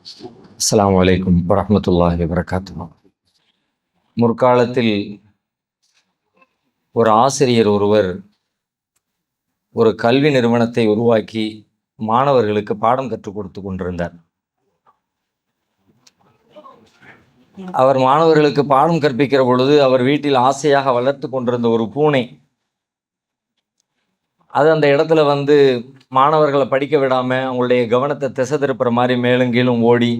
அஸ்ஸலாமு அலைக்கும் வரஹ்மத்துல்லாஹி வபரகாத்துஹு. முற்காலத்தில் ஒரு ஆசிரியர் ஒருவர் ஒரு கல்வி நிறுவனத்தை உருவாக்கி மாணவர்களுக்கு பாடம் கற்றுக் கொடுத்து கொண்டிருந்தார். அவர் மாணவர்களுக்கு பாடம் கற்பிக்கிற பொழுது அவர் வீட்டில் ஆசையாக வளர்த்து கொண்டிருந்த ஒரு பூனை அது அந்த இடத்துல மாணவர்களை படிக்க விடாம அவங்களுடைய கவனத்தை திசை திருப்புற மாதிரி மேலும் கீழும் ஓடி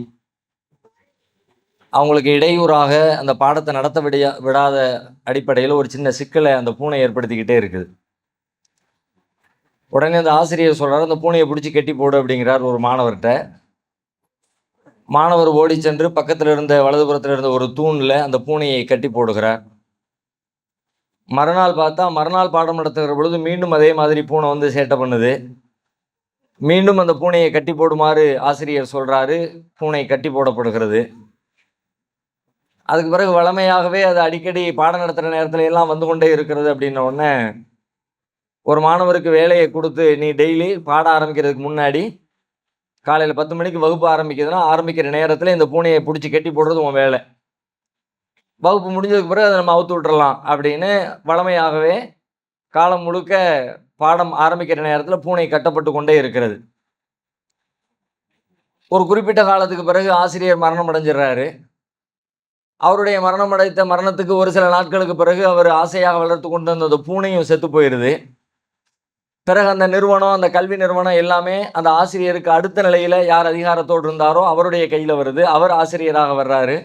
அவங்களுக்கு இடையூறாக அந்த பாடத்தை நடத்த விடாத அடிப்படையில் ஒரு சின்ன சிக்கலை அந்த பூனை ஏற்படுத்திக்கிட்டே இருக்குது. உடனே அந்த ஆசிரியர் சொல்றாரு, அந்த பூனையை பிடிச்சி கட்டி போடு அப்படிங்கிறார் ஒரு மாணவர்கிட்ட. மாணவர் ஓடி சென்று பக்கத்தில் இருந்த வலதுபுறத்தில் இருந்த ஒரு தூணில் அந்த பூனையை கட்டி போடுகிறார். மறுநாள் பாடம் நடத்துகிற பொழுது மீண்டும் அதே மாதிரி பூனை சேட்டை பண்ணுது. மீண்டும் அந்த பூனையை கட்டி போடுமாறு ஆசிரியர் சொல்றாரு. பூனை கட்டி போடப்படுகிறது. அதுக்கு பிறகு வழமையாகவே அது அடிக்கடி பாடம் நடத்துகிற நேரத்துல எல்லாம் வந்து கொண்டே இருக்கிறது. அப்படின்ன உடனே ஒரு மாணவருக்கு வேலையை கொடுத்து, நீ டெய்லி பாடம் ஆரம்பிக்கிறதுக்கு முன்னாடி காலையில் 10 மணிக்கு வகுப்பு ஆரம்பிக்குதுன்னா ஆரம்பிக்கிற நேரத்தில் இந்த பூனையை பிடிச்சி கட்டி போடுறது உன் வேலை. வகுப்பு முடிஞ்சதுக்கு பிறகு அதை நம்ம அவுத்து விட்டுறலாம் அப்படின்னு வழமையாகவே காலம் முழுக்க பாடம் ஆரம்பிக்கிற நேரத்தில் பூனை கட்டப்பட்டு கொண்டே இருக்கிறது. ஒரு குறிப்பிட்ட காலத்துக்கு பிறகு ஆசிரியர் மரணம் அடைஞ்சிடறாரு. அவருடைய மரணத்துக்கு ஒரு சில நாட்களுக்கு பிறகு அவர் ஆசையாக வளர்த்து கொண்டு வந்த அந்த பூனையும் செத்து போயிடுது. பிறகு அந்த கல்வி நிறுவனம் எல்லாமே அந்த ஆசிரியருக்கு அடுத்த நிலையில் யார் அதிகாரத்தோடு இருந்தாரோ அவருடைய கையில் வருது. அவர் ஆசிரியராக வர்றாரு.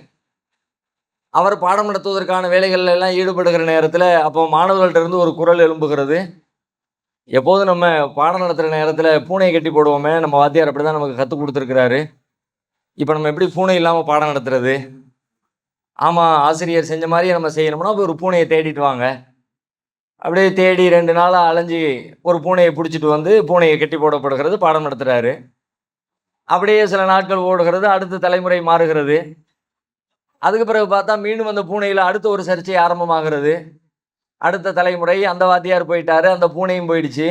அவர் பாடம் நடத்துவதற்கான வேலைகள் எல்லாம் ஈடுபடுகிற நேரத்தில் அப்போ மாணவர்கள்ட்ட இருந்து ஒரு குரல் எழும்புகிறது. எப்போதும் நம்ம பாடம் நடத்துகிற நேரத்தில் பூனையை கட்டி போடுவோமே, நம்ம வாத்தியார் அப்படி தான் நமக்கு கற்றுக் கொடுத்துருக்கிறாரு. இப்போ நம்ம எப்படி பூனை இல்லாமல் பாடம் நடத்துறது? ஆமாம், ஆசிரியர் செஞ்ச மாதிரியே நம்ம செய்யணும்னா ஒரு பூனையை தேடிட்டு வாங்க. அப்படியே தேடி 2 நாளாக அலைஞ்சி ஒரு பூனையை பிடிச்சிட்டு பூனையை கட்டி போடப்படுகிறது. பாடம் நடத்துகிறாரு. அப்படியே சில நாட்கள் ஓடுகிறது. அடுத்த தலைமுறை மாறுகிறது. அதுக்கு பிறகு மீண்டும் அந்த பூனையில் அடுத்த ஒரு சர்ச்சை ஆரம்பமாகிறது. அடுத்த தலைமுறை அந்த வாத்தியார் போயிட்டாரு, அந்த பூனையும் போயிடுச்சு.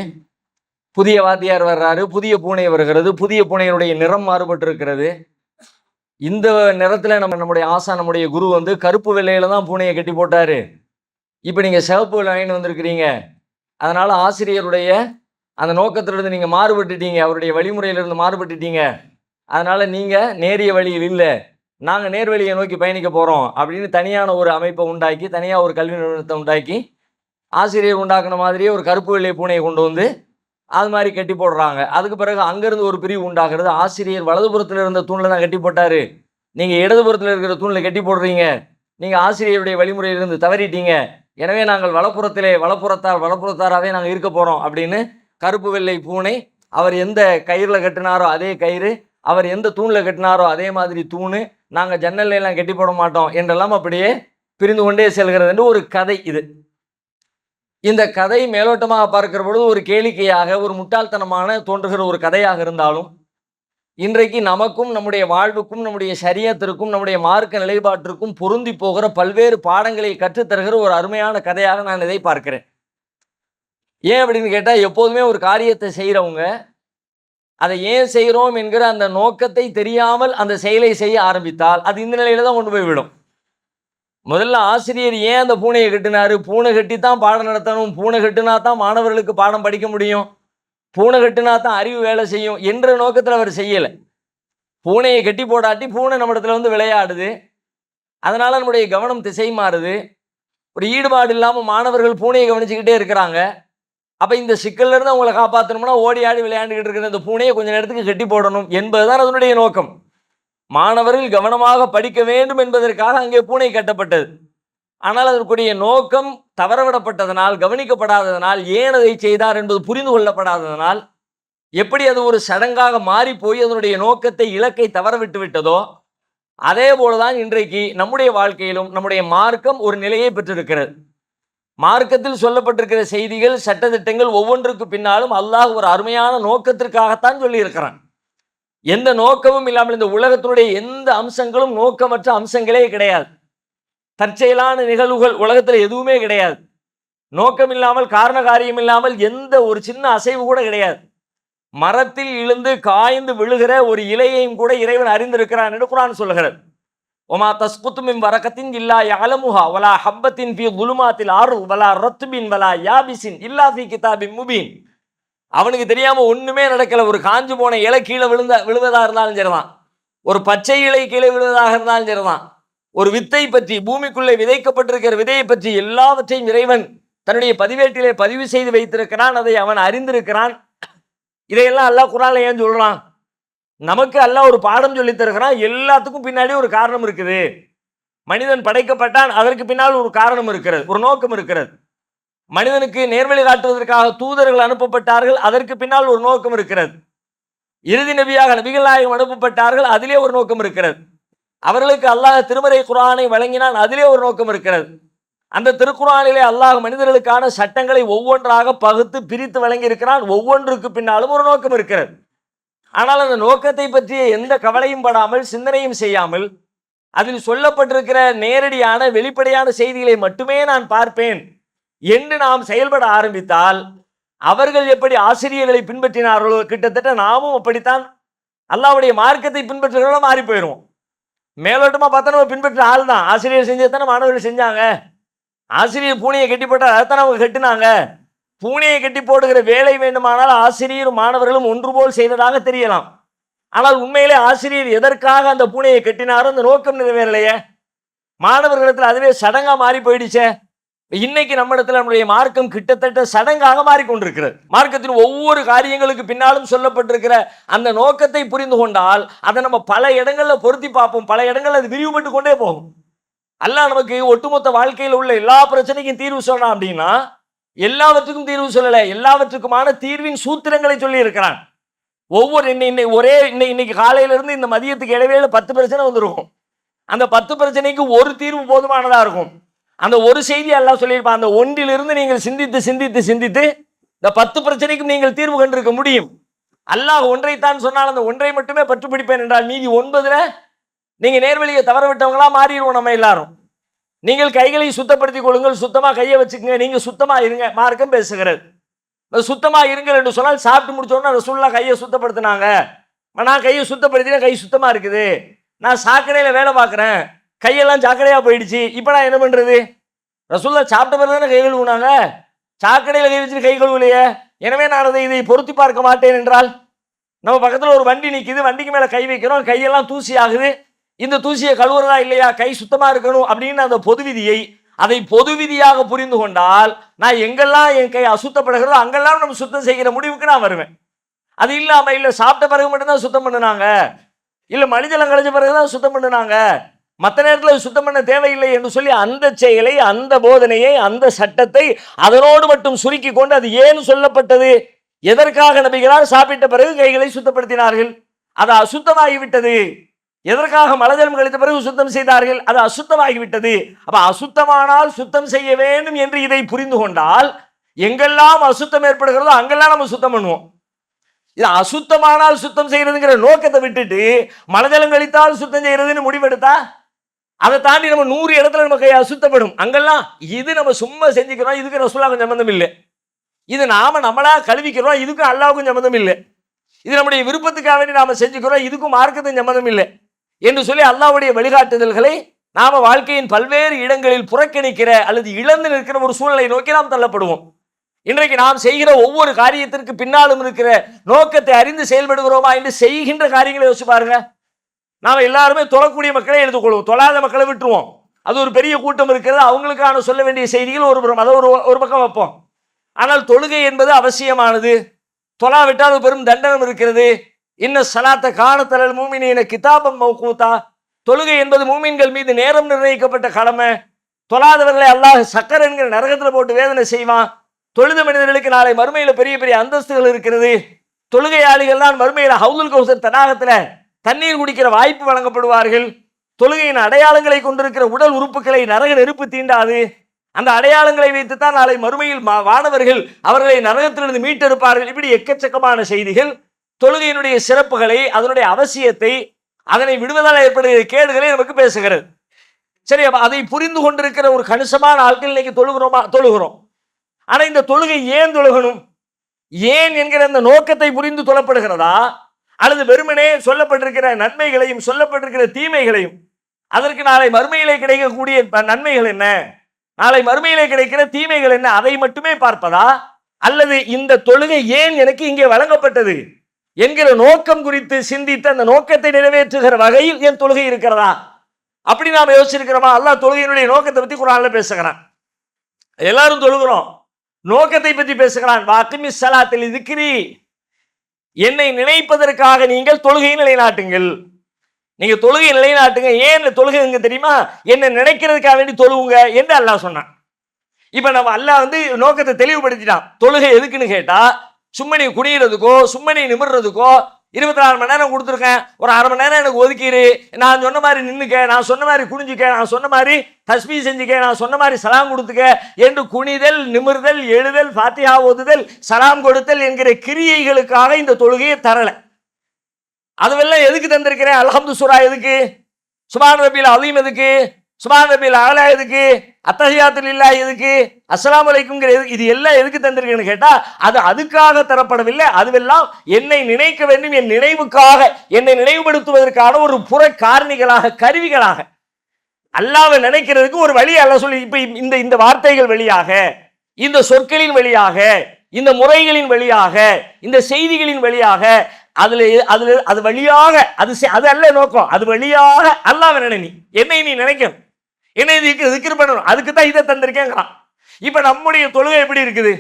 புதிய வாத்தியார் வர்றாரு, புதிய பூனை வருகிறது. புதிய பூனையினுடைய நிறம் மாறுபட்டு இருக்கிறது. இந்த நிறத்தில் நம்முடைய நம்முடைய குரு கருப்பு வெள்ளையில தான் பூனையை கட்டி போட்டாரு. இப்போ நீங்கள் சிவப்பு லைன் வந்திருக்கிறீங்க. அதனால் ஆசிரியருடைய அந்த நோக்கத்திலிருந்து நீங்கள் மாறுபட்டுட்டீங்க, அவருடைய வழிமுறையிலிருந்து மாறுபட்டுட்டீங்க. அதனால் நீங்கள் நேரிய வழியில் இல்லை, நாங்கள் நேர்வழியை நோக்கி பயணிக்க போகிறோம் அப்படின்னு தனியான ஒரு அமைப்பை உண்டாக்கி, தனியாக ஒரு கல்வி நிறுவனத்தை உண்டாக்கி, ஆசிரியர் உண்டாக்குன மாதிரியே ஒரு கருப்பு வெள்ளை பூனையை கொண்டு அது மாதிரி கட்டி போடுறாங்க. அதுக்கு பிறகு அங்கேருந்து ஒரு பிரிவு உண்டாகிறது. ஆசிரியர் வலதுபுறத்தில் இருந்த தூணில் தான் கட்டி போட்டார், நீங்கள் இடதுபுறத்தில் இருக்கிற தூணில் கட்டி போடுறீங்க, நீங்கள் ஆசிரியருடைய வழிமுறையிலிருந்து தவறிட்டீங்க, எனவே நாங்கள் வலப்புறத்தாராகவே நாங்கள் இருக்க போகிறோம் அப்படின்னு கருப்பு வெள்ளை பூனை அவர் எந்த கயிறில் கட்டினாரோ அதே கயிறு, அவர் எந்த தூணில் கட்டினாரோ அதே மாதிரி தூணு, நாங்கள் ஜன்னல்லாம் கட்டி போட மாட்டோம் என்றெல்லாம் அப்படியே பிரிந்து கொண்டே செல்கிறது என்று ஒரு கதை. இந்த கதை மேலோட்டமாக பார்க்கிற பொழுது ஒரு கேளிக்கையாக, ஒரு முட்டாள்தனமான தோன்றுகிற ஒரு கதையாக இருந்தாலும், இன்றைக்கு நமக்கும் நம்முடைய வாழ்வுக்கும் நம்முடைய ஷரியத்திற்கும் நம்முடைய மார்க்க நிலைப்பாட்டிற்கும் பொருந்தி போகிற பல்வேறு பாடங்களை கற்றுத்தருகிற ஒரு அருமையான கதையாக நான் இதை பார்க்கிறேன். ஏன் அப்படின்னு கேட்டால், எப்போதுமே ஒரு காரியத்தை செய்கிறவங்க அதை ஏன் செய்கிறோம் என்கிற அந்த நோக்கத்தை தெரியாமல் அந்த செயலை செய்ய ஆரம்பித்தால் அது இந்த நிலையில தான் கொண்டு போய் விடும். முதல்ல ஆசிரியர் ஏன் அந்த பூனையை கட்டினாரு? பூனை கட்டி தான் பாடம் நடத்தணும், பூனை கட்டினா தான் மாணவர்களுக்கு பாடம் படிக்க முடியும், பூனை கட்டினா தான் அறிவு வேலை செய்யும் என்ற நோக்கத்தில் அவர் செய்யலை. பூனையை கட்டி போடாட்டி பூனை நம்ம இடத்துல விளையாடுது, அதனால் நம்முடைய கவனம் திசை மாறுது. ஒரு ஈடுபாடு இல்லாமல் மாணவர்கள் பூனையை கவனிச்சுக்கிட்டே இருக்கிறாங்க. அப்போ இந்த சிக்கல்லேருந்து அவங்களை காப்பாற்றணும்னா ஓடி ஆடி விளையாண்டுக்கிட்டு இருக்கிற இந்த பூனையை கொஞ்சம் நேரத்துக்கு கட்டி போடணும் என்பதுதான் அதனுடைய நோக்கம். மாணவர்கள் கவனமாக படிக்க வேண்டும் என்பதற்காக அங்கே பூனை கட்டப்பட்டது. ஆனால் அதற்குரிய நோக்கம் தவறவிடப்பட்டதனால், கவனிக்கப்படாததனால், ஏன் அதை செய்தார் என்பது புரிந்து கொள்ளப்படாததனால், எப்படி அது ஒரு சடங்காக மாறி போய் அதனுடைய நோக்கத்தை, இலக்கை தவறவிட்டு விட்டதோ, அதே போலதான் இன்றைக்கு நம்முடைய வாழ்க்கையிலும் நம்முடைய மார்க்கம் ஒரு நிலையை பெற்றிருக்கிறது. மார்க்கத்தில் சொல்லப்பட்டிருக்கிற செய்திகள், சட்டத்திட்டங்கள் ஒவ்வொன்றுக்கு பின்னாலும் அல்லாஹ் ஒரு அருமையான நோக்கத்திற்காகத்தான் சொல்லி இருக்கிறான். எந்த நோக்கமும் இல்லாமல் இந்த உலகத்தினுடைய எந்த அம்சங்களும் நோக்கமற்ற அம்சங்களே கிடையாது. தற்செயலான நிகழ்வுகள் உலகத்தில் எதுவுமே கிடையாது. நோக்கம் இல்லாமல், காரண காரியம் இல்லாமல் எந்த ஒரு சின்ன அசைவு கூட கிடையாது. மரத்தில் இழுந்து காய்ந்து விழுகிற ஒரு இலையையும் கூட இறைவன் அறிந்திருக்கிறான் என்று குர்ஆன் சொல்கிறது. ஒமா தஸ்குத்து மின் வரக்கத்தின் இல்லா யஅலமுஹா வலா ஹப்பத்தின் ஃபீ ظுலுமாத்தில் அர்த் வலா ரத்பின் வலா யாபிசின் இல்லா ஃபீ கிதாபின் முபீன். அவனுக்கு தெரியாம ஒண்ணுமே நடக்கல. ஒரு காஞ்சு போன இலை கீழே விழுவதா இருந்தாலும் சரிதான், ஒரு பச்சை இலை கீழே விழுவதாக இருந்தாலும் சரிதான், ஒரு வித்தை பற்றி, பூமிக்குள்ளே விதைக்கப்பட்டிருக்கிற விதையை பற்றி எல்லாவற்றையும் இறைவன் தன்னுடைய பதிவேட்டிலே பதிவு செய்து வைத்திருக்கிறான். அதை அவன் அறிந்திருக்கிறான். இதையெல்லாம் அல்லாஹ் குர்ஆன்ல ஏன் சொல்றான்? நமக்கு அல்லாஹ் ஒரு பாடம் சொல்லி தருகிறான். எல்லாத்துக்கும் பின்னாடி ஒரு காரணம் இருக்குது. மனிதன் படைக்கப்பட்டான், அதற்கு பின்னால் ஒரு காரணம் இருக்கிறது, ஒரு நோக்கம் இருக்கிறது. மனிதனுக்கு நேர்வழி காட்டுவதற்காக தூதர்கள் அனுப்பப்பட்டார்கள், அதற்கு பின்னால் ஒரு நோக்கம் இருக்கிறது. இறுதி நபியாக நபிகள் நாயகம் அனுப்பப்பட்டார்கள், அதிலே ஒரு நோக்கம் இருக்கிறது. அவர்களுக்கு அல்லாஹ் திருமறை குர்ஆனை வழங்கினான், அதிலே ஒரு நோக்கம் இருக்கிறது. அந்த திருக்குர்ஆனிலே அல்லாஹ் மனிதர்களுக்கான சட்டங்களை ஒவ்வொன்றாக பகுத்து பிரித்து வழங்கி இருக்கிறான். ஒவ்வொன்றுக்கு பின்னாலும் ஒரு நோக்கம் இருக்கிறது. ஆனால் அந்த நோக்கத்தை பற்றிய எந்த கவலையும் படாமல், சிந்தனையும் செய்யாமல், அதில் சொல்லப்பட்டிருக்கிற நேரடியான வெளிப்படையான செய்திகளை மட்டுமே நான் பார்ப்பேன் என்று நாம் செயல்பட ஆரம்பித்தால், அவர்கள் எப்படி ஆசிரியர்களை பின்பற்றினார்களோ கிட்டத்தட்ட நாமும் அப்படித்தான் அல்லாஹ்வுடைய மார்க்கத்தை பின்பற்றுகிறவங்கள மாறி போயிடுவோம். மேலோட்டமா பார்த்தா நம்ம பின்பற்ற ஆள் தான். ஆசிரியர் செஞ்சதானே மாணவர்கள் செஞ்சாங்க. ஆசிரியர் பூனையை கட்டி போட்டால் அதைத்தான் அவங்க கட்டினாங்க. பூனையை கட்டி போடுகிற வேலை வேண்டுமானால் ஆசிரியரும் மாணவர்களும் ஒன்று போல் செய்ததாக தெரியலாம். ஆனால் உண்மையிலே ஆசிரியர் எதற்காக அந்த பூனையை கட்டினாரோ அந்த நோக்கம் நிறைவேறலையே. மாணவர்களிடத்தில் அதுவே சடங்கா மாறி போயிடுச்சே. இன்னைக்கு நம்ம இடத்துல நம்முடைய மார்க்கம் கிட்டத்தட்ட சடங்காக மாறிக்கொண்டிருக்கிறது. மார்க்கத்தின் ஒவ்வொரு காரியங்களுக்கு பின்னாலும் சொல்லப்பட்டிருக்கிற அந்த நோக்கத்தை புரிந்து கொண்டால் அதை நம்ம பல இடங்கள்ல பொருத்தி பார்ப்போம். பல இடங்கள்ல அது விரிவுபட்டு கொண்டே போகும். அல்லாஹ் நமக்கு ஒட்டுமொத்த வாழ்க்கையில் உள்ள எல்லா பிரச்சனைக்கும் தீர்வு சொல்லலாம் அப்படின்னா எல்லாவற்றுக்கும் தீர்வு சொல்லல, எல்லாவற்றுக்குமான தீர்வின் சூத்திரங்களை சொல்லி இருக்கிறான். ஒவ்வொரு இன்னைக்கு காலையில இருந்து இந்த மதியத்துக்கு இடைவேளை 10 பிரச்சனை வந்துருக்கும். அந்த 10 பிரச்சனைக்கு ஒரு தீர்வு போதுமானதா இருக்கும். அந்த ஒரு செய்தி அல்லாஹ் சொல்லியிருப்பான். அந்த ஒன்றிலிருந்து நீங்கள் சிந்தித்து சிந்தித்து சிந்தித்து இந்த 10 பிரச்சனைக்கும் நீங்கள் தீர்வு கண்டிருக்க முடியும். அல்லாஹ் ஒன்றைத்தான் சொன்னால் அந்த ஒன்றை மட்டுமே பற்று பிடிப்பேன் என்றால் மீதி 9ல நீங்க நேர்வழியை தவற விட்டவங்களா மாறிடுவோம் நம்ம எல்லாரும். நீங்கள் கைகளை சுத்தப்படுத்திக் கொள்ளுங்கள், சுத்தமா கையை வச்சுக்கங்க, நீங்க சுத்தமா இருங்க. மார்க்கம் பேசுகிறது. சுத்தமா இருங்கள் என்று சொன்னால் சாப்பிட்டு முடிச்சோன்னா ரசூலுல்லாஹ் கையை சுத்தப்படுத்தினாங்க. நான் கையை சுத்தப்படுத்தினா கை சுத்தமா இருக்குது. நான் சாக்கடையில வேலை பார்க்குறேன், கையெல்லாம் சாக்கடையா போயிடுச்சு, இப்போ நான் என்ன பண்றது? ரசூலுல்லாஹ் சாப்பிட்ட பிறகு தானே கை கழுவுனாங்க. சாக்கடையில் கை வச்சுட்டு கை கழுவலையே. எனவே நான் இதை பொருத்தி பார்க்க மாட்டேன் என்றால், நம்ம பக்கத்தில் ஒரு வண்டி நிற்குது, வண்டிக்கு மேலே கை வைக்கிறோம், கையெல்லாம் தூசி ஆகுது. இந்த தூசியை கழுவுறதா இல்லையா, கை சுத்தமா இருக்கணும் அப்படின்னு அந்த பொது விதியை அதை பொது விதியாக புரிந்து கொண்டால் நான் எங்கெல்லாம் என் கை அசுத்தப்படுகிறதோ அங்கெல்லாம் நம்ம சுத்தம் செய்கிற முடிவுக்கு நான் வருவேன். அது இல்லாம இல்ல சாப்பிட்ட பிறகு மட்டும்தான் சுத்தம் பண்ணுனாங்க, இல்ல மனிதலம் கழிஞ்ச பிறகுதான் சுத்தம் பண்ணுனாங்க, மற்ற நேரத்தில் சுத்தம் பண்ண தேவையில்லை என்று சொல்லி அந்த செயலை, அந்த போதனையை, அந்த சட்டத்தை அதனோடு மட்டும் சுருக்கி கொண்டு அது ஏன் சொல்லப்பட்டது, எதற்காக நபிகளார் சாப்பிட்ட பிறகு கைகளை சுத்தப்படுத்தினார்கள், அது அசுத்தமாகிவிட்டது, எதற்காக மலஜலம் கழித்த பிறகு சுத்தம் செய்தார்கள், அது அசுத்தமாகிவிட்டது. அப்ப அசுத்தமானால் சுத்தம் செய்ய வேண்டும் என்று இதை புரிந்து கொண்டால் எங்கெல்லாம் அசுத்தம் ஏற்படுகிறதோ அங்கெல்லாம் நம்ம சுத்தம் பண்ணுவோம். இது அசுத்தமானால் சுத்தம் செய்யறதுங்கிற நோக்கத்தை விட்டுட்டு மலஜலம் கழித்தால் சுத்தம் செய்யறதுன்னு முடிவெடுத்தா அதை தாண்டி நம்ம 100 இடத்துல நம்ம கை அசுத்தப்படும். அங்கெல்லாம் இது நம்ம சும்மா செஞ்சுக்கிறோம், இதுக்கு ரசூலுல்லாஹ்வுக்கு சம்பந்தம் இல்லை, இது நாம நம்மளா கழுவிக்கிறோம், இதுக்கும் அல்லாஹ்வுக்கும் சம்பந்தம் இல்லை, இது நம்முடைய விருப்பத்துக்காக வேண்டி நாம செஞ்சுக்கிறோம், இதுக்கும் மார்க்கத்துக்கும் சம்பந்தம் இல்லை என்று சொல்லி அல்லாஹ்வுடைய வழிகாட்டுதல்களை நாம வாழ்க்கையின் பல்வேறு இடங்களில் புறக்கணிக்கிற அல்லது இழந்து நிற்கிற ஒரு சூழ்நிலை நோக்கி நாம் தள்ளப்படுவோம். இன்றைக்கு நாம் செய்கிற ஒவ்வொரு காரியத்திற்கு பின்னாலும் இருக்கிற நோக்கத்தை அறிந்து செயல்படுகிறோமா என்று செய்கின்ற காரியங்களை யோசிச்சு பாருங்க. நாம எல்லாருமே தொழக்கூடிய மக்களை எடுத்துக்கொள்வோம், தொழாத மக்களை விட்டுருவோம். அது ஒரு பெரிய கூட்டம் இருக்கிறது, அவங்களுக்கான சொல்ல வேண்டிய செய்திகள் அதை ஒரு பக்கம் வைப்போம். ஆனால் தொழுகை என்பது அவசியமானது, தொழாவிட்டால் பெரும் தண்டனம் இருக்கிறது. இன்ன ஸலாத்த கானத் அலல் முஃமினீன கிதாபம் மவ்கூதா, தொழுகை என்பது மூமின்கள் மீது நேரம் நிர்ணயிக்கப்பட்ட கடமை. தொழாதவர்களை அல்லாஹ் சக்கர் என்கிற நரகத்தில் போட்டு வேதனை செய்வான். தொழுத மனிதர்களுக்கு நாளை மறுமையில பெரிய பெரிய அந்தஸ்துகள் இருக்கிறது. தொழுகையாளிகள் தான் மறுமையில ஹவுதுல் கௌசர் தடாகத்துல தண்ணீர் குடிக்கிற வாய்ப்பு வழங்கப்படுவார்கள். தொழுகையின் அடையாளங்களை கொண்டிருக்கிற உடல் உறுப்புகளை நரக நெருப்பு தீண்டாது. அந்த அடையாளங்களை வைத்துத்தான் நாளை மறுமையில் வானவர்கள் அவர்களை நரகத்திலிருந்து மீட்டெடுப்பார்கள். இப்படி எக்கச்சக்கமான செய்திகள் தொழுகையினுடைய சிறப்புகளை, அதனுடைய அவசியத்தை, அதனை விடுவதால் ஏற்படுகிற கேடுகளை நமக்கு பேசுகிறது. சரி, அதை புரிந்து கொண்டிருக்கிற ஒரு கணிசமான ஆட்கள் இன்னைக்கு தொழுகிறோம். ஆனா இந்த தொழுகை ஏன் தொழுகணும்? ஏன் என்கிற அந்த நோக்கத்தை புரிந்து சொல்லப்படுகிறதா, அல்லது வெறுமனே சொல்லப்பட்டிருக்கிற நன்மைகளையும் சொல்லப்பட்டிருக்கிற தீமைகளையும், அதற்கு நாளை மறுமையிலே கிடைக்கக்கூடிய நன்மைகள் என்ன, நாளை மறுமையிலே கிடைக்கிற தீமைகள் என்ன, அதை மட்டுமே பார்ப்பதா, அல்லது இந்த தொழுகை ஏன் எனக்கு இங்கே வழங்கப்பட்டது என்கிற நோக்கம் குறித்து சிந்தித்து அந்த நோக்கத்தை நிறைவேற்றுகிற வகையில் என் தொழுகை இருக்கிறதா, அப்படி நாம் யோசிச்சிருக்கிறோமா? அல்லாஹ் தொழுகையினுடைய நோக்கத்தை பத்தி குர்ஆன்ல பேசுகிறான். எல்லாரும் தொழுகிறோம், நோக்கத்தை பற்றி பேசுகிறான். வாக்கிமி ஸலாத்தில் ذிக்ரி, என்னை நினைப்பதற்காக நீங்கள் தொழுகையை நிலைநாட்டுங்கள். நீங்க தொழுகை நிலைநாட்டுங்க. ஏன் தொழுகைங்க தெரியுமா? என்னை நினைக்கிறதுக்காக வேண்டி தொழுவுங்க என்று அல்லாஹ் சொன்னான். இப்ப நம்ம அல்லாஹ் நோக்கத்தை தெளிவுபடுத்திட்டான். தொழுகை எதுக்குன்னு கேட்டா, சும்மா நீ குனிகிறதுக்கோ சும்மா நீ நிமிர்றதுக்கோ 24 மணி நேரம் கொடுத்துருக்கேன், ஒரு அரை மணி நேரம் எனக்கு ஒதுக்கிடு, நான் சொன்ன மாதிரி நின்னுக்க, நான் சொன்ன மாதிரி குனிஞ்சுக்க, நான் சொன்ன மாதிரி தஸ்பீ செஞ்சுக்க, நான் சொன்ன மாதிரி சலாம் கொடுத்துக்க என்று குனிதல், நிமிர்தல், எழுதல், ஃபாத்திஹா ஓதுதல், சலாம் கொடுத்தல் என்கிற கிரியைகளுக்காக இந்த தொழுகையை தரல. அதுவெல்லாம் எதுக்கு தந்திருக்கிறேன்? அல்ஹம்து சூரா எதுக்கு, சுப்ஹான ரப்பில் அஸீம் எதுக்கு, சுப்ஹான ரப்பில் அலா எதுக்கு, அத்தஹியாத்து லில்லாஹ் எதுக்கு, அஸ்ஸலாமு அலைக்கும்ங்கிற இது எல்லாம் எதுக்கு தந்திருக்கேன்னு கேட்டா, அது அதுக்காக தரப்படவில்லை. அதுவெல்லாம் என்னை நினைக்க வேண்டும், என் நினைவுக்காக, என்னை நினைவுபடுத்துவதற்கான ஒரு புற காரணிகளாக, கருவிகளாக. அல்லாஹ்வை நினைக்கிறதுக்கு ஒரு வழி அல்லாஹ் சொல்லி, இப்ப இந்த வார்த்தைகள் வழியாக, இந்த சொற்களின் வழியாக, இந்த முறைகளின் வழியாக, இந்த செய்திகளின் வழியாக, அது வழியாக, அது அல்ல நோக்கம், அது வழியாக அல்லாஹ்வை நினை, என்னை நீ நினைக்கணும், என்னை திக்ர் பண்ணணும், அதுக்கு தான் இதை தந்திருக்கேங்கிறான். இப்ப நம்முடைய தொழுகை எப்படி இருக்குது?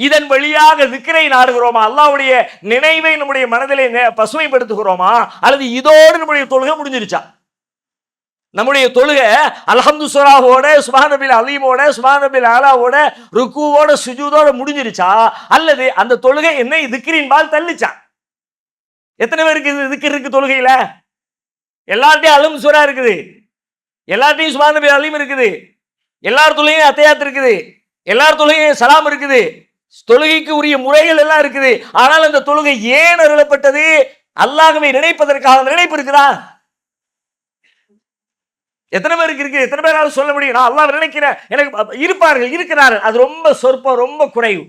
இதன் வழியாக திக்ரை நாடுகிறோமா, அல்லாஹ்வுடைய நினைவை நம்முடைய மனதிலே பசுமைப்படுத்துகிறோமா, அல்லது இதோடு நம்முடைய தொழுகை முடிஞ்சிருச்சா? நம்முடைய தொழுகை அல்ஹம்து சூராவோட, சுப்ஹான ரப்பில் அஸீமோட, சுப்ஹான ரப்பில் அலாவோட, ருக்கூவோட, சுஜூதோட முடிஞ்சிருச்சா, அல்லது அந்த தொழுகை என்னை திக்ரின் பால் தள்ளிச்சா? எத்தனை பேருக்கு திக்ர் இருக்கு தொழுகையில? எல்லார்ட்டையும் அல்ஹம்து சூரா இருக்குது, எல்லார்ட்டையும் சுப்ஹான ரப்பில் அஸீம் இருக்குது, எல்லார் தொழுகையும் அத்தஹியாத் இருக்குது, எல்லார் தொழுகையும் சலாம் இருக்குது, தொழுகைக்கு உரிய முறைகள் எல்லாம் இருக்குது. ஆனால் அந்த தொழுகை ஏன் அருளப்பட்டது? அல்லாஹ்வை நினைப்பதற்காக. நினைப்பு இருக்குதா? எத்தனை பேருக்கு இருக்கு? எத்தனை பேரால சொல்ல முடியும் நான் அல்லாஹ்வை நினைக்கிறேன்? எனக்கு இருப்பார்கள், இருக்கிறார்கள், அது ரொம்ப சொற்பம், ரொம்ப குறைவு.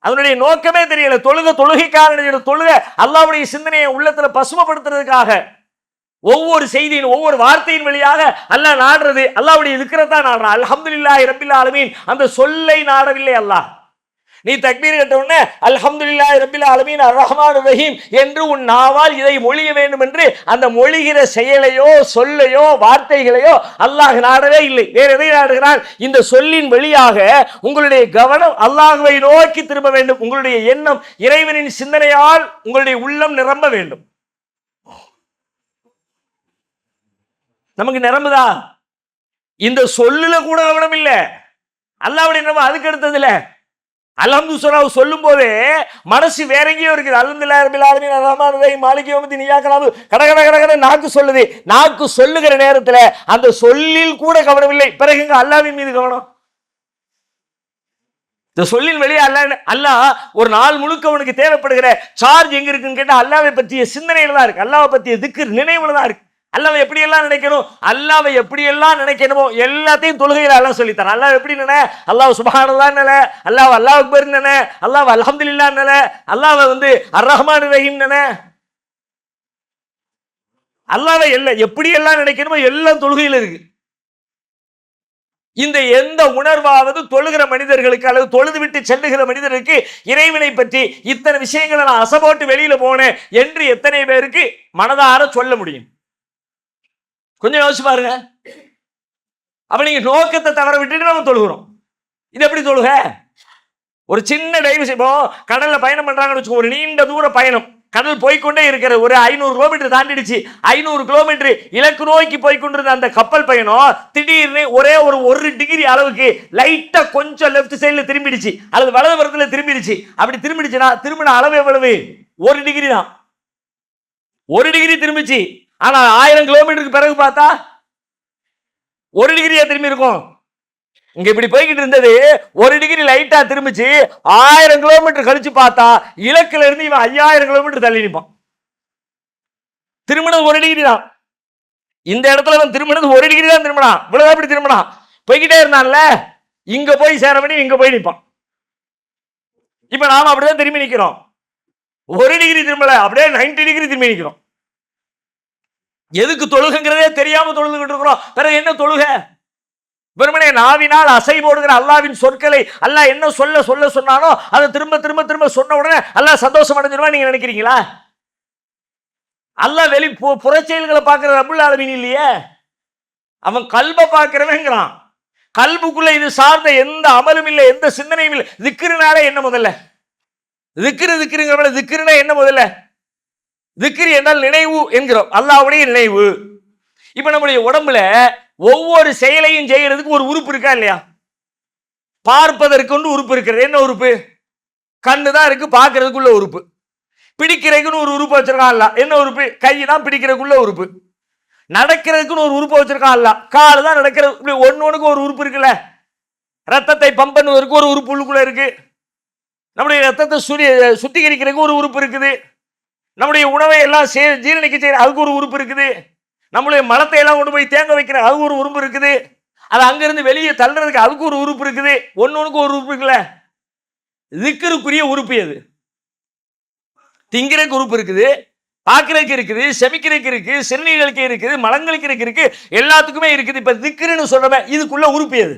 அதனுடைய நோக்கமே தெரியல. தொழுகைக்காரனுடைய தொழுகை அல்லாஹ்வுடைய சிந்தனையை உள்ளத்துல பசுமைப்படுத்துறதுக்காக, ஒவ்வொரு செய்தியின் ஒவ்வொரு வார்த்தையின் வழியாக அல்லாஹ் நாடுறது, அல்லாஹ்வுடைய திக்ரத்தான் நாடுறான். அல்ஹம்துலில்லாஹி ரப்பில் ஆலமீன், அந்த சொல்லை நாடவில்லை அல்லாஹ். நீ தக்பீர் கட்ட உடனே அல்ஹம்துலில்லாஹி ரப்பில் ஆலமீன் அர்ரஹ்மானிர் ரஹீம் என்று உன் நாவால் இதை மொழிய வேண்டும் என்று அந்த மொழிகிற செயலையோ சொல்லையோ வார்த்தைகளையோ அல்லாஹ் நாடவே இல்லை. வேற எதை நாடுகிறான்? இந்த சொல்லின் வழியாக உங்களுடைய கவனம் அல்லாஹ்வை நோக்கி திரும்ப வேண்டும். உங்களுடைய எண்ணம் இறைவனின் சிந்தனையால் உங்களுடைய உள்ளம் நிரம்ப வேண்டும். நமக்கு நிரம்புதா? இந்த சொல்லுல கூட கவனம் இல்ல. அல்லாஹ்வுடைய நம்ம அதுக்கு அடுத்ததுல அல்ஹம்து சூராவை சொல்லும் போதே மனசு வேற எங்கேயோ இருக்குது. அல்ஹம்துலில்லாஹி ரப்பில் ஆலமீன் அர்ரஹ்மானிர் ரஹீம் மாலிகி யௌமித்தீன் இய்யாக நஅபுது கடகட நாக்கு சொல்லுது. நாக்கு சொல்லுகிற நேரத்துல அந்த சொல்லில் கூட கவனம் இல்லை. பிறகு எங்க அல்லாஹ்வின் மீது கவனம்? இந்த சொல்லின் வெளியே அல்லாஹ் ஒரு நாள் முழுக்க உனக்கு தேவைப்படுகிற சார்ஜ் எங்க இருக்குன்னு கேட்டா அல்லாஹ்வை பற்றிய சிந்தனையில தான் இருக்கு, அல்லாஹ்வை பற்றிய திக்ர் நினைவுல தான் இருக்கு. அல்லாஹ்வை எப்படி எல்லாம் நினைக்கணும், அல்லாஹ்வை எப்படி எல்லாம் நினைக்கணுமோ எல்லாத்தையும் தொழுகையில அல்லாஹ் சொல்லி தரான். அல்லாஹ் எப்படி நினை? அல்லாஹ் சுப்ஹானல்லாஹ் நினை, அல்லாஹ் அல்லாஹ் அக்பர் நினை, அல்லாஹ் அல்ஹம்துலில்லாஹ் நினை, அல்லாஹ் அர்ரஹ்மானிர் ரஹீம் நினை. அல்லாஹ்வை எப்படி எல்லாம் நினைக்கணுமோ எல்லாம் தொழுகையில இருக்கு. இந்த எந்த உணர்வாவது தொழுகிற மனிதர்களுக்கு அல்லது தொழுது விட்டு செல்லுகிற மனிதருக்கு இறைவனை பற்றி இத்தனை விஷயங்களை நான் அசைபோட்டு வெளியில போனேன் என்று எத்தனை பேருக்கு மனதார சொல்ல முடியும்? கொஞ்சம் யோசிச்சு பாருங்க. அப்ப நீங்க நோக்கத்தை தவற விட்டுட்டு நம்ம தொழுகிறோம். இது எப்படி தொழுக? ஒரு சின்ன டைவ் செய்வோம், கடல்ல பயணம் பண்றாங்கன்னு வச்சுக்கோ, ஒரு நீண்ட தூர பயணம், கடல் போய்கொண்டே இருக்கிற ஒரு 500 கிலோமீட்டர் தாண்டிடுச்சு. 500 கிலோமீட்டர் இலக்கு நோக்கி போய்கொண்டிருந்த அந்த கப்பல் பயணம் திடீர்னு ஒரே ஒரு டிகிரி அளவுக்கு லைட்டா கொஞ்சம் லெஃப்ட் சைட்ல திரும்பிடுச்சு அல்லது வலதுபுறத்துல திரும்பிடுச்சு. அப்படி திரும்பிடுச்சுன்னா திரும்பின அளவு எவ்வளவு? 1 டிகிரி தான். 1 டிகிரி திரும்பிச்சு. ஆனா 1000 கிலோமீட்டருக்கு பிறகு பார்த்தா 1 டிகிரியா திரும்பி இருக்கும். இங்க இப்படி போய்கிட்டு இருந்தது 1 டிகிரி லைட்டா திரும்பிச்சு. 1000 கிலோமீட்டர் கழிச்சு பார்த்தா இலக்குல இருந்து இவன் 5000 கிலோமீட்டர் தள்ளி நிற்பான். திரும்பினது 1 டிகிரி தான். இந்த இடத்துல அவன் திரும்பினது 1 டிகிரி தான் திரும்பினான். இவ்வளவு இப்படி திரும்பினான், போய்கிட்டே இருந்தான்ல, இங்க போய் சேர வேண்டிய இங்க போய் நிற்பான். இப்ப நாம அப்படிதான் திரும்பி நிக்கிறோம். 1 டிகிரி திரும்பல, அப்படியே 90 டிகிரி திரும்பி நிக்கிறோம். எதுக்கு தொழுகைங்கிறதே தெரியாம தொழுதுகிட்டு இருக்கிறோம். பிறகு என்ன தொழுகை? வெறுமனே நாவினால் அசை போடுகிற அல்லாவின் சொற்களை அல்லாஹ் என்ன சொல்ல சொல்ல சொன்னானோ அதை திரும்ப திரும்ப திரும்ப சொன்ன உடனே அல்லாஹ் சந்தோஷம் அடைஞ்சிருவா நீங்க நினைக்கிறீங்களா? அல்லாஹ் வெளி புறச்செயல்களை பார்க்கிற ரப்புல் ஆலமீன் இல்லையே, அவன் கல்பை பார்க்கிறவங்கிறான். கல்புக்குள்ள இது சார்ந்த எந்த அமலும் இல்லை, எந்த சிந்தனையும் இல்லை. திக்ருனாலே என்ன முதல்ல? திக்ருங்கிற திக்ருனா என்ன முதல்ல? திக்ரு என்றால் நினைவு என்கிறோம், அல்லாஹ்வுடைய நினைவு. இப்ப நம்முடைய உடம்புல ஒவ்வொரு செயலையும் செய்யறதுக்கு ஒரு உறுப்பு இருக்கா இல்லையா? பார்ப்பதற்கு உறுப்பு இருக்கிறது. என்ன உறுப்பு? கண்ணு தான் இருக்கு, பார்க்கறதுக்குள்ள உறுப்பு. பிடிக்கிறதுக்குன்னு ஒரு உறுப்பு வச்சிருக்கான் அல்ல. என்ன உறுப்பு? கை தான் பிடிக்கிறதுக்குள்ள உறுப்பு. நடக்கிறதுக்குன்னு ஒரு உறுப்பு வச்சிருக்கான் அல்ல. கால் தான் நடக்கிறது. ஒன்னொன்னுக்கு ஒரு உறுப்பு இருக்குல்ல. ரத்தத்தை பம்ப் பண்ணுவதற்கு ஒரு உறுப்பு உள்ளுக்குள்ள இருக்கு. நம்முடைய ரத்தத்தை சுத்திகரிக்கிறதுக்கு ஒரு உறுப்பு இருக்குது. நம்முடைய உணவை எல்லாம் ஜீரணிக்க செய்யற அதுக்கு ஒரு உறுப்பு இருக்குது. நம்மளுடைய மலத்தை எல்லாம் கொண்டு போய் தேங்க வைக்கிற அதுக்கு ஒரு உறுப்பு இருக்குது. அது அங்கிருந்து வெளியே தள்ளுறதுக்கு அதுக்கு ஒரு உறுப்பு இருக்குது. ஒன்னொன்னுக்கு ஒரு உறுப்பு இருக்குல்ல. திக்ருக்குரிய உறுப்பு எது? திங்கிறதுக்கு உறுப்பு இருக்குது, பார்க்கறதுக்கு இருக்குது, செமிக்கிறதுக்கு இருக்கு, சிறுநீர்களுக்கு இருக்குது, மலங்களுக்கு இருக்கு, எல்லாத்துக்குமே இருக்குது. இப்ப திக்ருன்னு சொல்றமே இதுக்குள்ள உறுப்பு எது?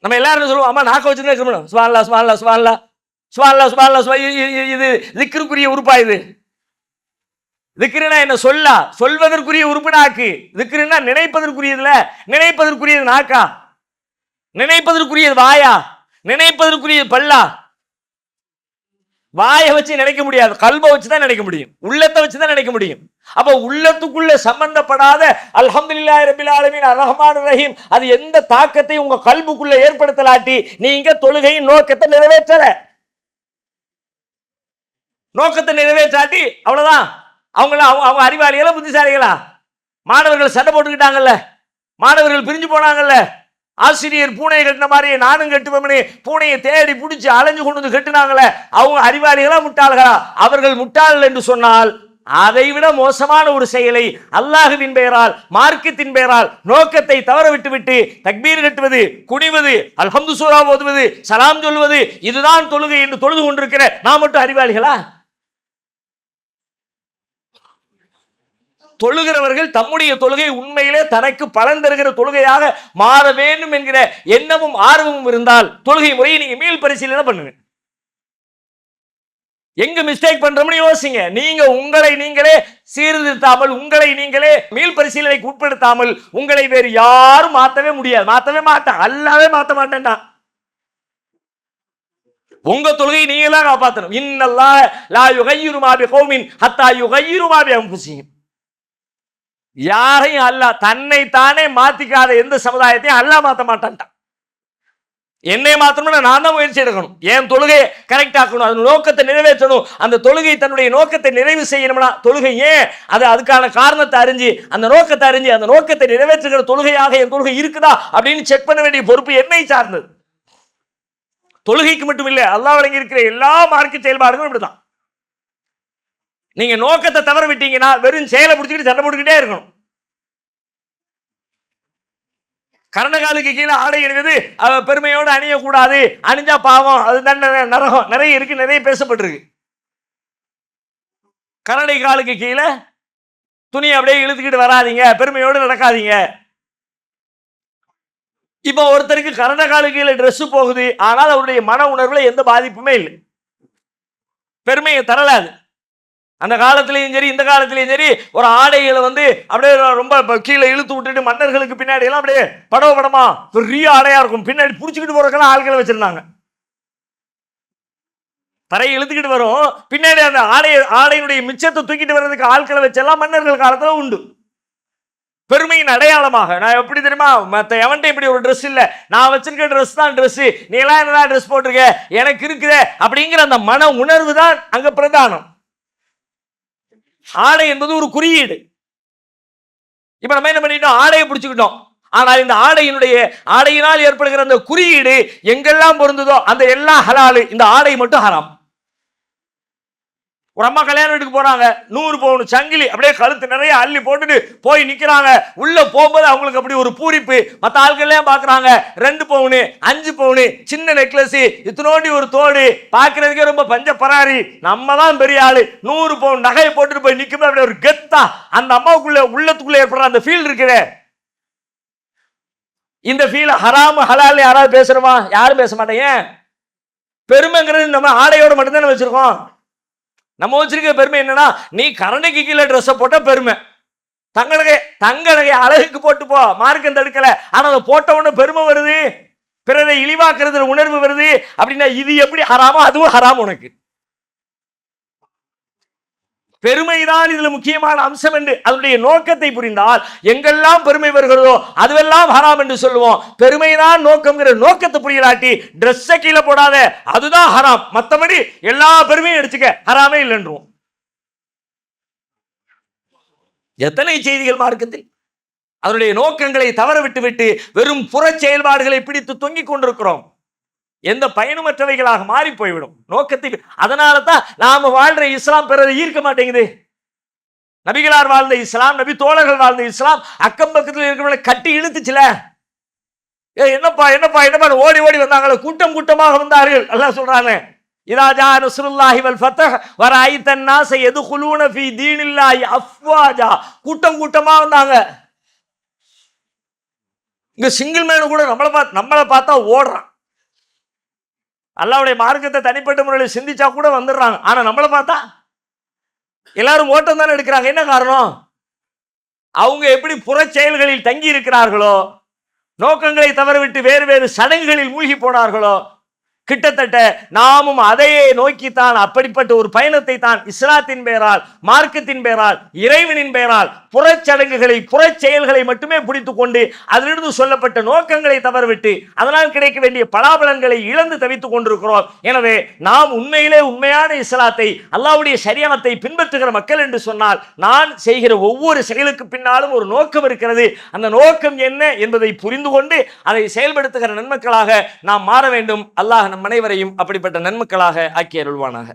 நம்ம எல்லாரும் சொல்லுவோம், அம்மா நாக்க வச்சுதான் இருக்கணும், சுப்ஹானல்லாஹ் சுப்ஹானல்லாஹ் சுப்ஹானல்லாஹ் சுப்ஹானல்லாஹ் சுப்ஹானல்லாஹ். இது திக்ருக்குரிய உறுப்பா? இது திக்ருனா என்ன? சொல்வதற்குரிய உறுப்பு நாக்கு. திக்ருனா நினைப்பதற்குரியதுல. நினைப்பதற்குரியது நாக்கா? நினைப்பதற்குரியது வாயா? நினைப்பதற்குரியது பல்லா? வாயை வச்சு நினைக்க முடியாது, கல்பை வச்சுதான் நினைக்க முடியும், உள்ளத்தை வச்சுதான் நினைக்க முடியும். அப்ப உள்ளத்துக்குள்ள சம்பந்தப்படாத அல்ஹம்துலில்லாஹி ரப்பில் ஆலமீன் அர்ரஹ்மானிர் ரஹீம் அது எந்த தாக்கத்தை உங்க கல்புக்குள்ள ஏற்படுத்தலாட்டி நீங்க தொழுகையின் நோக்கத்தை நிறைவேற்றல. நோக்கத்தை நிறைவேற்றாட்டி அவ்வளவுதான். அவங்க அறிவாளிகளா புத்திசாலிகளா? மாணவர்கள் சண்டை போட்டுக்கிட்டாங்கல்ல, மாணவர்கள் பிரிஞ்சு போனாங்கல்ல, ஆசிரியர் பூனையை கட்டின மாதிரி நானும் கட்டுவேன் பூனையை தேடி பிடிச்சி அலைஞ்சு கொண்டு வந்து கட்டுனாங்களே, அவங்க அறிவாளிகளா முட்டாள்களா? அவர்கள் முட்டாள் என்று சொன்னால் அதைவிட மோசமான ஒரு செயலை அல்லாஹ்வின் பெயரால் மார்க்கத்தின் பெயரால் நோக்கத்தை தவற விட்டுவிட்டு தக்பீர் கட்டுவது, குனிவது, அல்ஹம்து சூரா ஓதுவது, சலாம் சொல்வது இதுதான் தொழுகை என்று தொழுது கொண்டிருக்கிற நான் மட்டும் அறிவாளிகளா? தொழுகிறவர்கள் தம்முடைய தொழுகை உண்மையிலே தனக்கு பலன் தருகிற தொழுகையாக மாற வேண்டும் என்கிற எண்ணமும் ஆர்வமும் இருந்தால் தொழுகை முறையை நீங்க மீள் பரிசீலனை பண்ணுங்க. எங்க மிஸ்டேக் பண்றோம்னு யோசிங்க. நீங்க உங்களை நீங்களே சீர்திருத்தாமல், உங்களை நீங்களே மீள் பரிசீலனைக்கு உட்படுத்தாமல் உங்களை வேறு யாரும் மாத்தவே முடியாது. மாத்தவே மாட்டான், அல்லாவே மாத்த மாட்டேன்டா. உங்க தொழுகையை நீங்க தான் காப்பாற்றணும். இன்னல்லாஹ லா யுகையிரு மா பிகௌமின் ஹத்தா யுகையிரு மா பிஅன்ஃபுஸிஹிம். யாரையும் அல்லாஹ் தன்னை தானே மாத்திக்காத எந்த சமுதாயத்தையும் அல்லாஹ் மாத்த மாட்டான்ட்டான். என்னை மாத்தணும்னா நான் தான் முயற்சி எடுக்கணும், என் தொழுகையை கரெக்ட் ஆக்கணும், அது நோக்கத்தை நிறைவேற்றணும். அந்த தொழுகை தன்னுடைய நோக்கத்தை நிறைவு செய்யணும்னா தொழுகை ஏன் அதுக்கான காரணத்தை அறிஞ்சு அந்த நோக்கத்தை அறிஞ்சு அந்த நோக்கத்தை நிறைவேற்றுகிற தொழுகையாக என் தொழுகை இருக்குதா அப்படின்னு செக் பண்ண வேண்டிய பொறுப்பு என்னை சார்ந்தது. தொழுகைக்கு மட்டும் இல்லை, அல்லாஹ் வழங்கி இருக்கிற எல்லா மார்க்க செயல்பாடுகளும் இப்படிதான். நீங்க நோக்கத்தை தவற விட்டீங்கன்னா வெறும் செயலை பிடிச்சிட்டு சண்டை போட்டுக்கிட்டே இருக்கணும். கரணகாலுக்கு கீழே ஆடை அணிவது பெருமையோடு அணியக்கூடாது, அணிஞ்சா பாவம், அது நரகம் நிறைய இருக்கு, நிறைய பேசப்பட்டிருக்கு. கரணை காலுக்கு கீழே துணி அப்படியே இழுத்துக்கிட்டு வராதீங்க, பெருமையோடு நடக்காதீங்க. இப்ப ஒருத்தருக்கு கரண காலுக்கு கீழே ட்ரெஸ் போகுது, ஆனால் அவருடைய மன உணர்வுல எந்த பாதிப்புமே இல்லை, பெருமையை தரலாது. அந்த காலத்திலையும் சரி இந்த காலத்திலையும் சரி ஒரு ஆடைகளை அப்படியே ரொம்ப கீழே இழுத்து விட்டுட்டு மன்னர்களுக்கு பின்னாடி எல்லாம் அப்படியே படமா பெரிய ஆடையா இருக்கும், பின்னாடி புடிச்சுக்கிட்டு போறதுக்கெல்லாம் ஆட்களை வச்சிருந்தாங்க. தரையை இழுத்துக்கிட்டு வரும், பின்னாடி அந்த ஆடையினுடைய மிச்சத்தை தூக்கிட்டு வர்றதுக்கு ஆட்களை வச்செல்லாம் மன்னர்கள் காலத்துல உண்டு. பெருமையின் அடையாளமாக. நான் எப்படி தெரியுமா, மற்ற எவன்ட்ட இப்படி ஒரு ட்ரெஸ் இல்லை, நான் வச்சிருக்க ட்ரெஸ் தான் ட்ரெஸ், நீ எல்லாம் என்னடா ட்ரெஸ் போட்டிருக்க எனக்கு இருக்குதே அப்படிங்கிற அந்த மன உணர்வு தான் அங்க பிரதானம். ஆடை என்பது ஒரு குறியீடு. இப்ப நம்ம என்ன பண்ணிட்டோம், ஆடையை பிடிச்சுக்கிட்டோம். ஆனால் இந்த ஆடையினால் ஏற்படுகிற அந்த குறியீடு எங்கெல்லாம் பொருந்ததோ அந்த எல்லாம் ஹலாலு, இந்த ஆடை மட்டும் ஹராம். ஒரு அம்மா கல்யாண வீட்டுக்கு போறாங்க, 100 பவுன் சங்கிலி அப்படியே கழுத்து நிறைய அள்ளி போட்டுட்டு போய் நிக்கிறாங்க. உள்ள போகும்போது அவங்களுக்கு அப்படி ஒரு பூரிப்பு. மற்ற ஆட்கள் எல்லாம் பாக்குறாங்க, 2 பவுன் 5 பவுன் சின்ன நெக்லஸ், இத்தனோண்டி ஒரு தோடு, பாக்குறதுக்கே ரொம்ப பஞ்ச பராரி, நம்ம தான் பெரிய ஆளு, 100 பவுன் நகையை போட்டுட்டு போய் நிக்கும் அப்படியே ஒரு கெத்தா அந்த அம்மாவுக்குள்ள உள்ளத்துக்குள்ள ஏற்படுற அந்த ஃபீல் இருக்குதே. இந்த ஃபீல் ஹராம் ஹலால் யாராவது பேசுறோமா? யாரும் பேச மாட்டேங்க. பெருமைங்கிறது நம்ம ஆடையோட மட்டும்தான் வச்சிருக்கோம். நம்ம வச்சிருக்க பெருமை என்னன்னா, நீ கரணைக்கு கீழே ட்ரெஸ் போட்ட பெருமை, தங்க நகை அழகுக்கு போட்டு போ, மார்க்கம் தடுக்கல, ஆனா அதை போட்ட உடனே பெருமை வருது, பிறரை இழிவாக்குறது உணர்வு வருது அப்படின்னா இது எப்படி ஹராமோ அதுவும் ஹராம். உனக்கு பெருமைதான் இதுல முக்கியமான அம்சம் என்று அதனுடைய நோக்கத்தை புரிந்தால் எங்கெல்லாம் பெருமை வருகிறதோ அதுவெல்லாம் ஹராம் என்று சொல்லுவோம். பெருமைதான் நோக்கம்ங்கிற நோக்கத்தை புரியலாட்டி ட்ரெஸ்ஸை கீழே போடாத அதுதான் ஹராம், மற்றபடி எல்லா பெருமையும் எடுத்துக்க ஹராமே இல்லைன்றோம். எத்தனை செய்திகள் மார்க்கத்தில் அதனுடைய நோக்கங்களை தவற விட்டு வெறும் புற செயல்பாடுகளை பிடித்து தொங்கிக் கொண்டிருக்கிறோம். எந்த பயனுமற்றவைகளாக மாறி போய்விடும் நோக்கத்தை. அதனால தான் நாம வாழ்ற இஸ்லாம் பிறரை ஈர்க்க மாட்டேங்குது. நபிகளார் வாழ்ந்த இஸ்லாம், நபி தோழர்கள் வாழ்ந்த இஸ்லாம் அக்கம் பக்கத்தில் இருக்கிறவங்களை கட்டி இழுத்துச்சுல. என்னப்பா என்னப்பா என்னப்பா ஓடி ஓடி வந்தாங்களே, கூட்டம் கூட்டமாக வந்தார்கள். அல்லாஹ் சொல்றாங்க, இதா ஜா நஸ்ருல்லாஹி வல் ஃபத்ஹ் வரைத்தன் நாஸ யதுகுலூன ஃபீ தீனில்லாஹி அஃப்வாஜா. கூட்டம் கூட்டமா வந்தாங்க. இங்க சிங்கிள் மேன் கூட நம்மளை பார்த்தா ஓடுறான். அல்லாஹ்வுடைய மார்க்கத்தை தனிப்பட்ட முறையில் சிந்திச்சா கூட வந்துடுறாங்க. ஆனா நம்மளை பார்த்தா எல்லாரும் ஓட்டம் தானே எடுக்கிறாங்க. என்ன காரணம்? அவங்க எப்படி புற செயல்களில் தங்கி இருக்கிறார்களோ, நோக்கங்களை தவறவிட்டு வேறு வேறு சடங்குகளில் மூழ்கி போனார்களோ, கிட்டத்தட்ட நாமும் அதையே நோக்கித்தான் அப்படிப்பட்ட ஒரு பயணத்தை தான் இஸ்லாத்தின் பெயரால், மார்க்கத்தின் பெயரால், இறைவனின் பெயரால் புறச்சடங்குகளை புற செயல்களை மட்டுமே பிடித்துக் கொண்டு அதிலிருந்து சொல்லப்பட்ட நோக்கங்களை தவறவிட்டு அதனால் கிடைக்க வேண்டிய பலாபலன்களை இழந்து தவித்துக் கொண்டிருக்கிறோம். எனவே நாம் உண்மையிலே உண்மையான இஸ்லாத்தை, அல்லாஹ்வுடைய ஷரியத்தை பின்பற்றுகிற மக்கள் என்று சொன்னால் நான் செய்கிற ஒவ்வொரு செயலுக்கு பின்னாலும் ஒரு நோக்கம் இருக்கிறது. அந்த நோக்கம் என்ன என்பதை புரிந்து கொண்டு அதை செயல்படுத்துகிற நன்மக்களாக நாம் மாற வேண்டும். அல்லாஹ் நம் அனைவரையும் அப்படிப்பட்ட நன்மக்களாக ஆக்கி அருள்வானாக.